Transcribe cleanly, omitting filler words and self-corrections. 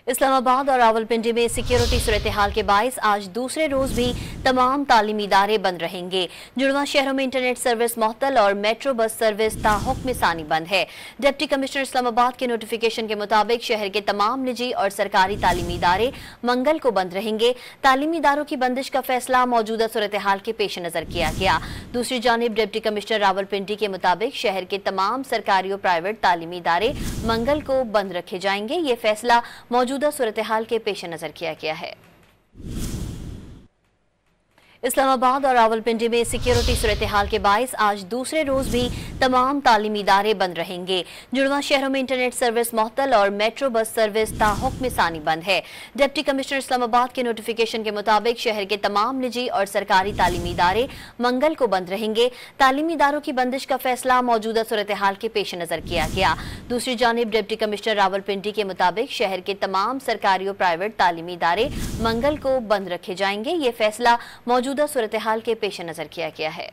इस्लामाबाद और रावलपिंडी में सिक्योरिटी सूरत हाल के बाइस आज दूसरे रोज भी तमाम तालीमी इदारे बंद रहेंगे। जुड़वा शहरों में इंटरनेट सर्विस मुअत्तल और मेट्रो बस सर्विस ताहुक्म सानी बंद है। डिप्टी कमिश्नर इस्लामाबाद के नोटिफिकेशन के मुताबिक शहर के तमाम निजी और सरकारी तालीमी इदारे मंगल को बंद रहेंगे। तालीमी इदारों की बंदिश का फैसला मौजूदा सूरत हाल के पेश नजर किया गया। दूसरी जानिब डिप्टी कमिश्नर रावलपिंडी के मुताबिक शहर के तमाम सरकारी और प्राइवेट तालीमी इदारे मंगल को बंद रखे जाएंगे। ये फैसला मौजूदा सूरत हाल के पेश नजर किया गया है। इस्लामाबाद और रावलपिंडी में सिक्योरिटी सूरत हाल के बाइस आज दूसरे रोज भी तमाम तालीमी इदारे बंद रहेंगे। जुड़वा शहरों में इंटरनेट सर्विस मुअत्तल और मेट्रो बस सर्विस ताहुक्म सानी बंद है। डिप्टी कमिश्नर इस्लामाबाद के नोटिफिकेशन के मुताबिक शहर के तमाम निजी और सरकारी तालीमी इदारे मंगल को बंद रहेंगे। तालीमी इदारों की बंदिश का फैसला मौजूदा सूरत हाल के पेश नजर किया गया। दूसरी जानिब डिप्टी कमिश्नर रावलपिंडी के मुताबिक शहर के तमाम सरकारी और प्राइवेट तालीमी इदारे मंगल को बंद रखे जाएंगे। ये फैसला मौजूदा सूरत हाल के पेश नजर किया गया है।